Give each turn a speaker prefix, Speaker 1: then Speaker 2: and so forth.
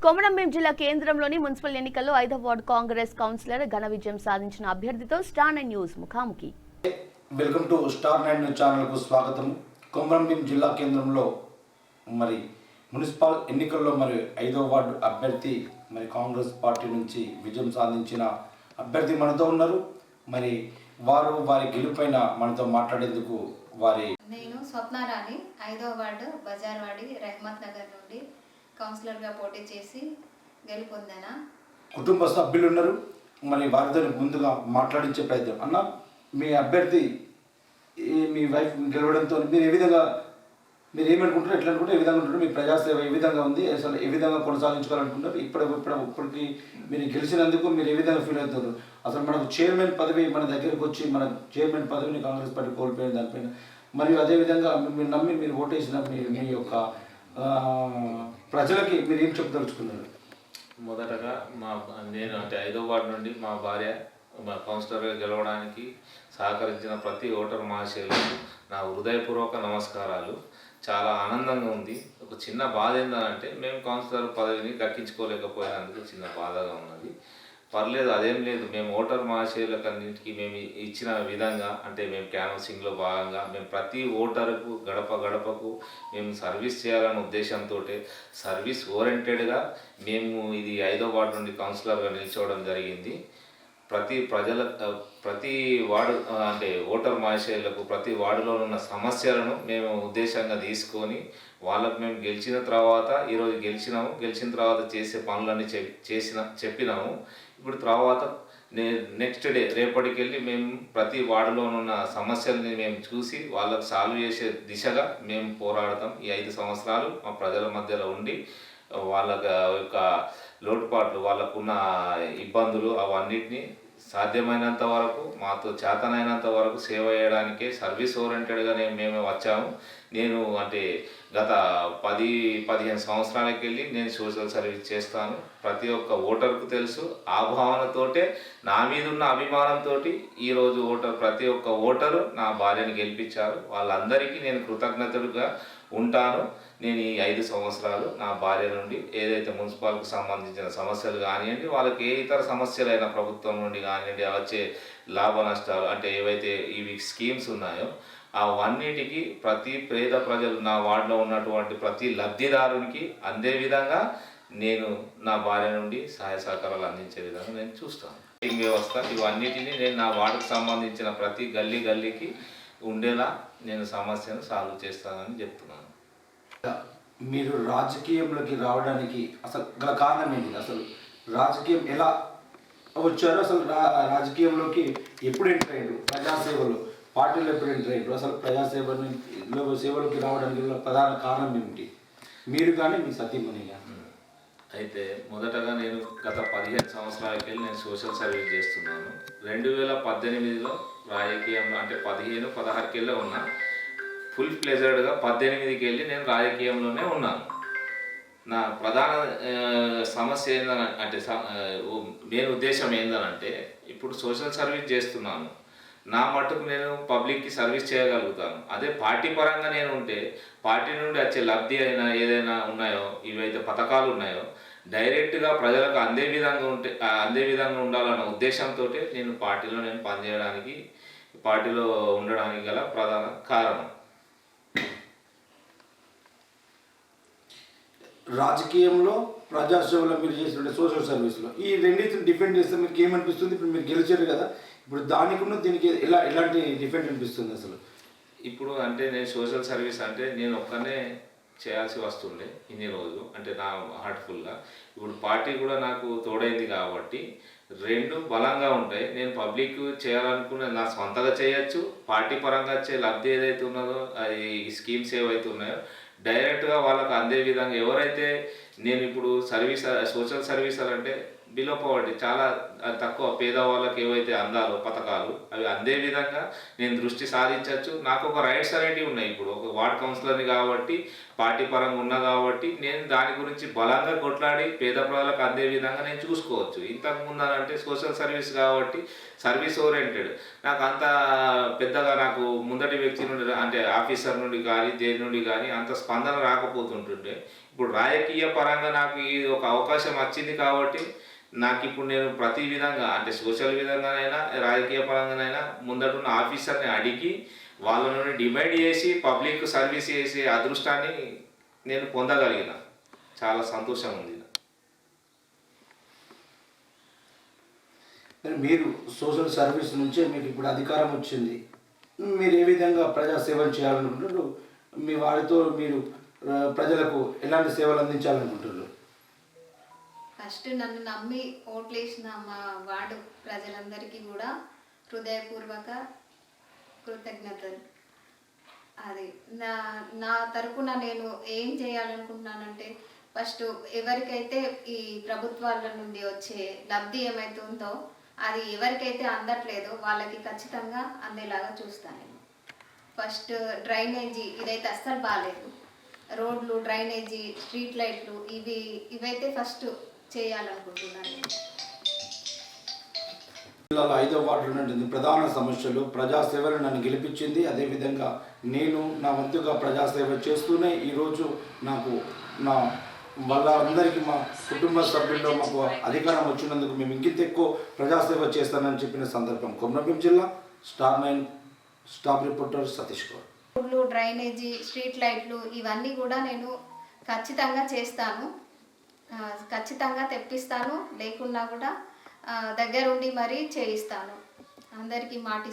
Speaker 1: కొమరంభీం జిల్లా కేంద్రంలోని మున్సిపల్ ఎన్నికల్లో 5వ వార్డు కాంగ్రెస్ కౌన్సిలర్ ఘన విజయం సాధించిన అభ్యర్థితో స్టార్ 9 న్యూస్ ముఖాముఖి.
Speaker 2: వెల్కమ్ టు స్టార్ 9 న్యూస్ ఛానల్కు స్వాగతం. కొమరంభీం జిల్లా కేంద్రంలో మున్సిపల్ ఎన్నికల్లో 5వ వార్డు అభ్యర్థి కాంగ్రెస్ పార్టీ నుంచి విజయం సాధించిన అభ్యర్థి మనతో ఉన్నారు. వారి గెలుపైన మనతో మాట్లాడేందుకు
Speaker 3: నేను స్వప్నారాణి 5వ వార్డు బజార్వాడి రెహమత్ నగర్ నుండి కౌన్సిలర్గా పోటీ చేసి గెలుపొందాను.
Speaker 2: కుటుంబ సభ్యులు ఉన్నారు. వారితో ముందుగా మాట్లాడించే ప్రయత్నం. అన్న, మీ అభ్యర్థి మీ వైఫ్ గెలవడంతో మీరు ఏమనుకుంటారు, ఎట్లా అనుకుంటారు, ఏ విధంగా ఉంటుంటారు, మీ ప్రజాసేవ ఏ విధంగా ఉంది, అసలు ఏ విధంగా కొనసాగించుకోవాలనుకుంటారు? ఇప్పటికి మీరు గెలిచినందుకు మీరు ఏ విధంగా ఫీల్ అవుతారు? అసలు మనకు చైర్మన్ పదవి మన దగ్గరకు వచ్చి మన చైర్మన్ పదవిని కాంగ్రెస్ పార్టీ కోల్పోయిన దానిపైన, మరియు అదేవిధంగా మీరు నమ్మి మీరు ఓటేసిన మీ యొక్క ప్రజలకి మీరు ఏం చెప్పదలుచుకున్నారు?
Speaker 4: మొదటగా నేను 5వ వార్డు నుండి మా భార్య కౌన్సిలర్గా గెలవడానికి సహకరించిన ప్రతి ఓటర్ మహాశయులకు నా హృదయపూర్వక నమస్కారాలు. చాలా ఆనందంగా ఉంది. ఒక చిన్న బాధ ఏంటంటే మేము కౌన్సిలర్ పదవిని దక్కించుకోలేకపోయినందుకు చిన్న బాధగా ఉన్నది. పర్లేదు, అదేం లేదు. మేము ఓటర్ మహాశయులకు అన్నింటికి మేము ఇచ్చిన విధంగా, మేము క్యాన్వసింగ్లో భాగంగా మేము ప్రతి ఓటరుకు గడప గడపకు మేము సర్వీస్ చేయాలనే ఉద్దేశంతో సర్వీస్ ఓరియంటెడ్గా మేము ఇది 5వ వార్డు నుండి కౌన్సిలర్గా నిల్చోవడం జరిగింది. ప్రతి వార్డు ఓటర్ మహాశయులకు ప్రతి వార్డులో ఉన్న సమస్యలను మేము ఉద్దేశంగా తీసుకొని వాళ్ళకు మేము గెలిచిన తర్వాత, ఈరోజు గెలిచిన తర్వాత చేసే పనులన్నీ చెప్పినాము. ఇప్పుడు తర్వాత నెక్స్ట్ డే రేపటికి వెళ్ళి మేము ప్రతి వార్డులో ఉన్న సమస్యల్ని మేము చూసి వాళ్ళకు సాల్వ్ చేసే దిశగా మేము పోరాడతాం. ఈ 5 సంవత్సరాలు మా ప్రజల మధ్యలో ఉండి వాళ్ళ యొక్క లోటుపాట్లు, వాళ్ళకున్న ఇబ్బందులు అవన్నిటినీ సాధ్యమైనంత వరకు, మాతో చేతనైనంత వరకు సేవ చేయడానికే సర్వీస్ ఓరియంటెడ్గా మేము వచ్చాము. నేను గత 10-15 సంవత్సరాలకి వెళ్ళి నేను సోషల్ సర్వీస్ చేస్తాను. ప్రతి ఒక్క ఓటర్కు తెలుసు. ఆ భావనతోటే, నా మీద ఉన్న అభిమానంతో ఈరోజు ప్రతి ఒక్క ఓటరు నా భార్యను గెలిపించారు. వాళ్ళందరికీ నేను కృతజ్ఞతలుగా ఉంటాను. నేను ఈ 5 సంవత్సరాలు నా భార్య నుండి ఏదైతే మున్సిపాలిటీకి సంబంధించిన సమస్యలు కానివ్వండి, వాళ్ళకి ఏ ఇతర సమస్యలైనా ప్రభుత్వం నుండి కానివ్వండి, వచ్చే లాభ నష్టాలు ఏవైతే ఇవి స్కీమ్స్ ఉన్నాయో అవన్నిటికీ ప్రతి పేద ప్రజలు, నా వార్డులో ఉన్నటువంటి ప్రతి లబ్ధిదారునికి అందే విధంగా నేను నా భార్య నుండి సహాయ సహకారాలు అందించే విధంగా నేను చూస్తాను. వ్యవస్థ ఇవన్నిటినీ నేను నా వార్డుకు సంబంధించిన ప్రతి గల్లీకి ఉండేలా నేను సమస్యను సాల్వ్ చేస్తానని చెప్తున్నాను.
Speaker 2: మీరు రాజకీయంలోకి రావడానికి అసలు గల కారణం ఏంటి? అసలు రాజకీయం ఎలా వచ్చారు? అసలు రాజకీయంలోకి ఎప్పుడు ఎంటర్ అయ్యారు? ప్రజాసేవలో పార్టీలో ఎప్పుడు ఎంటర్ అయ్యారు? అసలు సేవలోకి రావడానికి ప్రధాన కారణం ఏమిటి? మీరు కానీ మీ సతీమణి కానీ?
Speaker 4: అయితే మొదటగా నేను గత 15 సంవత్సరాలకి వెళ్ళి నేను సోషల్ సర్వీస్ చేస్తున్నాను. 2018లో రాజకీయంలో 15-16కి వెళ్ళి ఉన్నా. ఫుల్ ప్లెజర్డ్గా 18కి వెళ్ళి నేను రాజకీయంలోనే ఉన్నాను. నా ప్రధాన సమస్య మెయిన్ ఉద్దేశం ఏంటంటే, ఇప్పుడు సోషల్ సర్వీస్ చేస్తున్నాను, నా మట్టుకు నేను పబ్లిక్కి సర్వీస్ చేయగలుగుతాను. అదే పార్టీ పరంగా నేను ఉంటే పార్టీ నుండి వచ్చే లబ్ధి అయినా ఏదైనా ఉన్నాయో, ఇవైతే పథకాలు ఉన్నాయో డైరెక్ట్గా ప్రజలకు అందే విధంగా ఉండాలన్న ఉద్దేశంతో నేను పార్టీలో ఉండడానికి గల ప్రధాన కారణం.
Speaker 2: రాజకీయంలో, ప్రజాసేవలో మీరు చేసిన సోషల్ సర్వీస్లో ఈ రెండింటిని డిఫెండ్ చేస్తే మీకు ఏమనిపిస్తుంది? ఇప్పుడు మీరు గెలిచారు కదా, ఇప్పుడు దానికి దీనికి ఎలాంటి డిఫెండ్ అనిపిస్తుంది అసలు?
Speaker 4: ఇప్పుడు నేను సోషల్ సర్వీస్ నేను ఒక్కనే చేయాల్సి వస్తుండే ఇన్ని రోజులు, నా హార్ట్ఫుల్గా. ఇప్పుడు పార్టీ కూడా నాకు తోడైంది కాబట్టి రెండు బలంగా ఉంటాయి. నేను పబ్లిక్ చేయాలనుకున్న నా సొంతగా చేయొచ్చు, పార్టీ పరంగా వచ్చే లబ్ధి ఏదైతే ఉన్నదో, అది స్కీమ్స్ ఏవైతే ఉన్నాయో డైరెక్ట్గా వాళ్ళకు అందే విధంగా. ఎవరైతే నేను ఇప్పుడు సోషల్ సర్వీస్ బిలో పవర్టీ, చాలా తక్కువ పేదవాళ్ళకి ఏవైతే అందాలో పథకాలు అవి అందే విధంగా నేను దృష్టి సాధించవచ్చు. నాకు ఒక రైట్స్ అనేటివి ఉన్నాయి. ఇప్పుడు ఒక వార్డ్ కౌన్సిలర్ని కాబట్టి, పార్టీ పరంగా ఉన్నా కాబట్టి నేను దాని గురించి బలంగా కొట్లాడి పేద ప్రజలకు అందే విధంగా నేను చూసుకోవచ్చు. ఇంతకుముందు సోషల్ సర్వీస్ కాబట్టి సర్వీస్ ఓరియంటెడ్, నాకు అంత పెద్దగా నాకు ముందటి వ్యక్తి నుండి ఆఫీసర్ నుండి కానీ దేని నుండి కానీ అంత స్పందన రాకపోతుంటుండే. ఇప్పుడు రాజకీయ పరంగా నాకు ఈ ఒక అవకాశం వచ్చింది కాబట్టి నాకు ఇప్పుడు నేను ప్రతి విధంగా అంటే సోషల్ విధంగానైనా రాజకీయ పరంగానైనా ముందటున్న ఆఫీసర్ని అడిగి వాళ్ళ నుండి డిమాండ్ చేసి పబ్లిక్ సర్వీస్ చేసే అదృష్టాన్ని నేను పొందగలిగిన. చాలా సంతోషం ఉంది.
Speaker 2: మరి మీరు సోషల్ సర్వీస్ నుంచే మీకు ఇప్పుడు అధికారం వచ్చింది, మీరు ఏ విధంగా ప్రజా సేవలు చేయాలనుకుంటున్నారు? మీ వారితో మీరు ప్రజలకు ఎలాంటి సేవలు అందించాలనుకుంటున్నారు?
Speaker 3: ఫస్ట్ నన్ను నమ్మి ఓట్లేసిన మా వార్డు ప్రజలందరికీ కూడా హృదయపూర్వక కృతజ్ఞతలు. అది నా నా తరపున నేను ఏం చేయాలనుకుంటున్నానంటే, ఫస్ట్ ఎవరికైతే ఈ ప్రభుత్వాల నుండి వచ్చే లబ్ధి ఏమైతే ఉందో అది ఎవరికైతే అందట్లేదో వాళ్ళకి ఖచ్చితంగా అందేలాగా చూస్తాను నేను. ఫస్ట్ డ్రైనేజీ ఇదైతే అస్సలు బాగాలేదు. రోడ్లు, డ్రైనేజీ, స్ట్రీట్ లైట్లు ఇవైతే ఫస్ట్ చేయాలనుకుంటున్నాను నేను.
Speaker 2: జిల్లాలో 5వ వార్డులో నుండి ప్రధాన సమస్యలు ప్రజాసేవలు నన్ను గెలిపించింది. అదేవిధంగా నేను నా వంతుగా ప్రజాసేవ చేస్తూనే ఈరోజు నాకు నా వాళ్ళందరికీ మా కుటుంబ సభ్యుల్లో మాకు అధికారం వచ్చినందుకు మేము ఇంకింత ఎక్కువ ప్రజాసేవ చేస్తానని చెప్పిన సందర్భం. కొమరంభీం జిల్లా స్టార్9 స్టాఫ్ రిపోర్టర్ సతీష్ గౌడ్.
Speaker 3: రోడ్లు, డ్రైనేజీ, స్ట్రీట్ లైట్లు ఇవన్నీ కూడా నేను ఖచ్చితంగా చేస్తాను, ఖచ్చితంగా తెప్పిస్తాను. లేకున్నా కూడా దగ్గరుండి మరీ చేయిస్తాను. అందరికీ మాటిస్తాను.